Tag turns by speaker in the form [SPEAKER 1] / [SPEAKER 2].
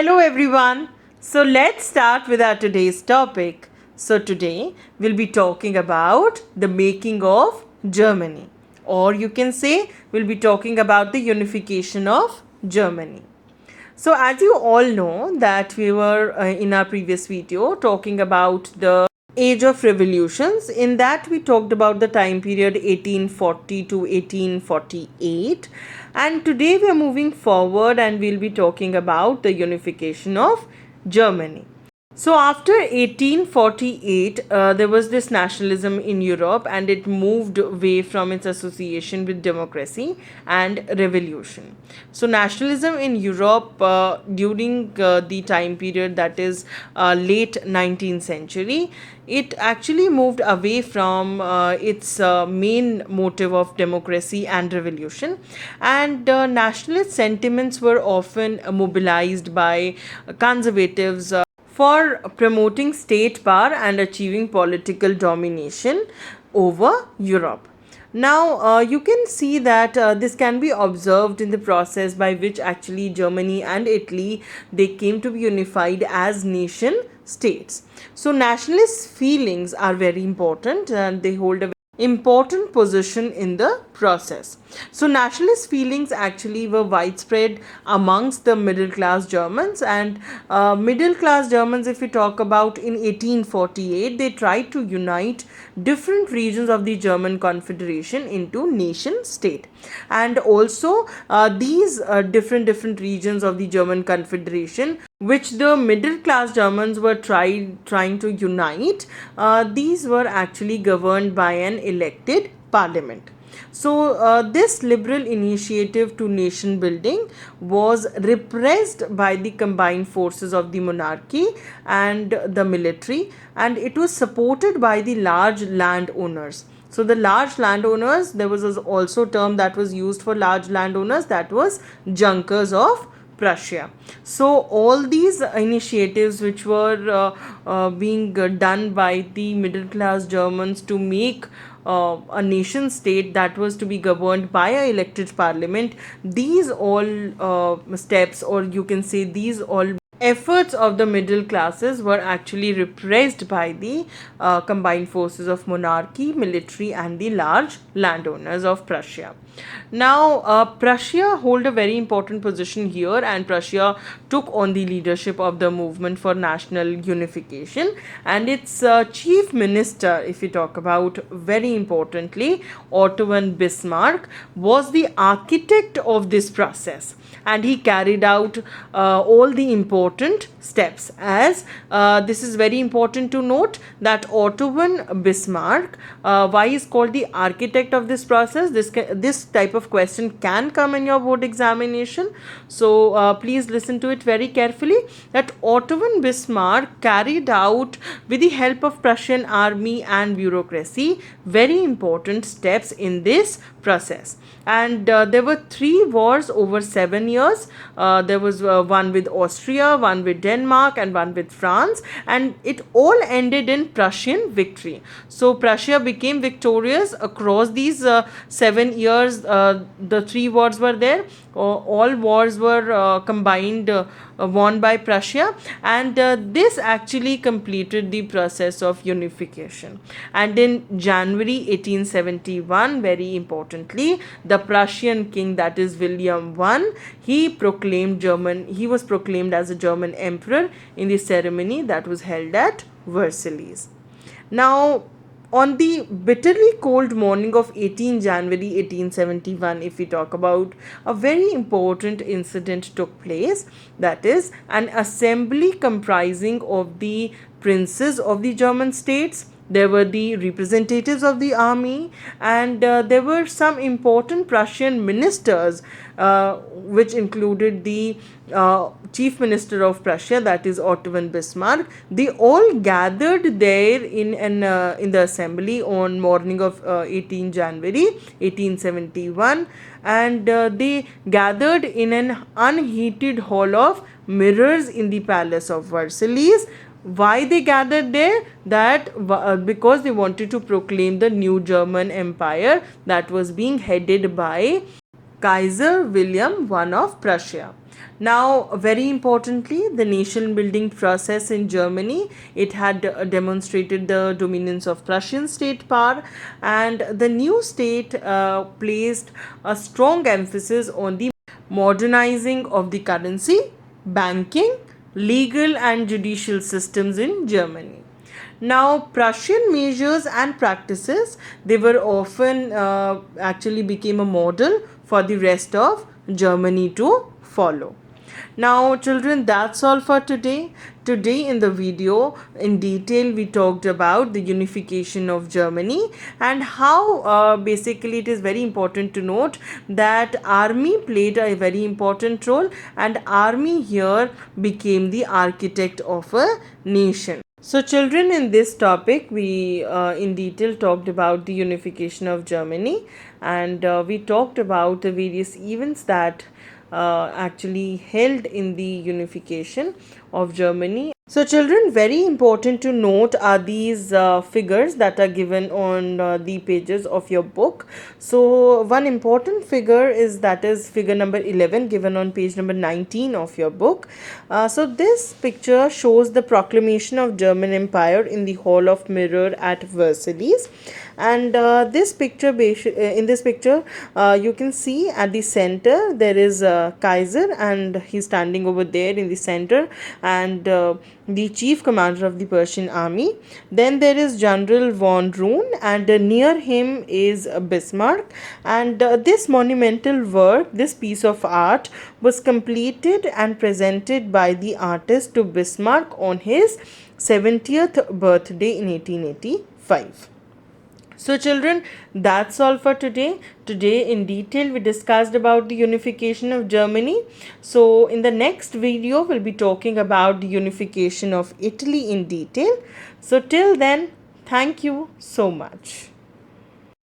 [SPEAKER 1] Hello everyone. So let's start with our today's topic. So today we'll be talking about the making of Germany, or you can say we'll be talking about the unification of Germany. So as you all know that we were in our previous video talking about the age of revolutions. In that we talked about the time period 1840 to 1848, and today we are moving forward and we'll be talking about the unification of Germany. So after 1848, there was this nationalism in Europe and it moved away from its association with democracy and revolution. So nationalism in Europe during the time period that is late 19th century, it actually moved away from its main motive of democracy and revolution, and nationalist sentiments were often mobilized by conservatives for promoting state power and achieving political domination over Europe. Now, you can see that this can be observed in the process by which actually Germany and Italy, they came to be unified as nation states. So, nationalist feelings are very important and they hold a important position in the process. So nationalist feelings actually were widespread amongst the middle class Germans, and middle class Germans, if we talk about in 1848, they tried to unite different regions of the German Confederation into nation state, and also these different regions of the German Confederation which the middle class Germans were trying to unite, these were actually governed by an elected parliament. So this liberal initiative to nation building was repressed by the combined forces of the monarchy and the military, and it was supported by the large landowners. So the large landowners, there was also a term that was used for large landowners, that was Junkers of Prussia. So all these initiatives which were being done by the middle class Germans to make a nation state that was to be governed by a elected parliament, these all steps, or you can say these all efforts of the middle classes, were actually repressed by the combined forces of monarchy, military and the large landowners of Prussia. Now Prussia hold a very important position here, and Prussia took on the leadership of the movement for national unification, and its chief minister, if we talk about very importantly, Otto von Bismarck, was the architect of this process, and he carried out all the important steps. As this is very important to note that Otto von Bismarck, why is called the architect of this process, this type of question can come in your board examination, so please listen to it very carefully, that Otto von Bismarck carried out, with the help of Prussian army and bureaucracy, very important steps in this process. And there were 3 wars over 7 years. There was one with Austria, one with Denmark and one with France, and it all ended in Prussian victory. So Prussia became victorious across these 7 years. The 3 wars were there. All wars were combined, won by Prussia, and this actually completed the process of unification. And in January 1871, very importantly, the Prussian king, that is William I, he was proclaimed as a German emperor in the ceremony that was held at Versailles. Now, on the bitterly cold morning of 18 January 1871, if we talk about, a very important incident took place, that is an assembly comprising of the princes of the German states. There were the representatives of the army, and there were some important Prussian ministers, which included the chief minister of Prussia, that is Otto von Bismarck. They all gathered there in the assembly on morning of 18 January 1871, and they gathered in an unheated hall of mirrors in the palace of Versailles. Why they gathered there? That because they wanted to proclaim the new German empire that was being headed by Kaiser William I of Prussia. Now, very importantly, the nation building process in Germany, it had demonstrated the dominance of Prussian state power, and the new state placed a strong emphasis on the modernizing of the currency, banking, legal and judicial systems in Germany. Now, Prussian measures and practices, they were often actually became a model for the rest of Germany to follow. Now, children, that's all for today. Today in the video, in detail, we talked about the unification of Germany and how basically it is very important to note that army played a very important role, and army here became the architect of a nation. So, children, in this topic, we in detail talked about the unification of Germany, and we talked about the various events that actually held in the unification of Germany. So, children, very important to note are these figures that are given on the pages of your book. So, one important figure is figure number 11 given on page number 19 of your book. So, this picture shows the proclamation of German Empire in the Hall of Mirror at Versailles. And this picture, in this picture, you can see at the center there is Kaiser, and he's standing over there in the center, and the chief commander of the Persian army. Then there is General von Roon, and near him is Bismarck. And this monumental work, this piece of art, was completed and presented by the artist to Bismarck on his 70th birthday in 1885. So, children, that's all for today. Today, in detail, we discussed about the unification of Germany. So, in the next video, we'll be talking about the unification of Italy in detail. So, till then, thank you so much.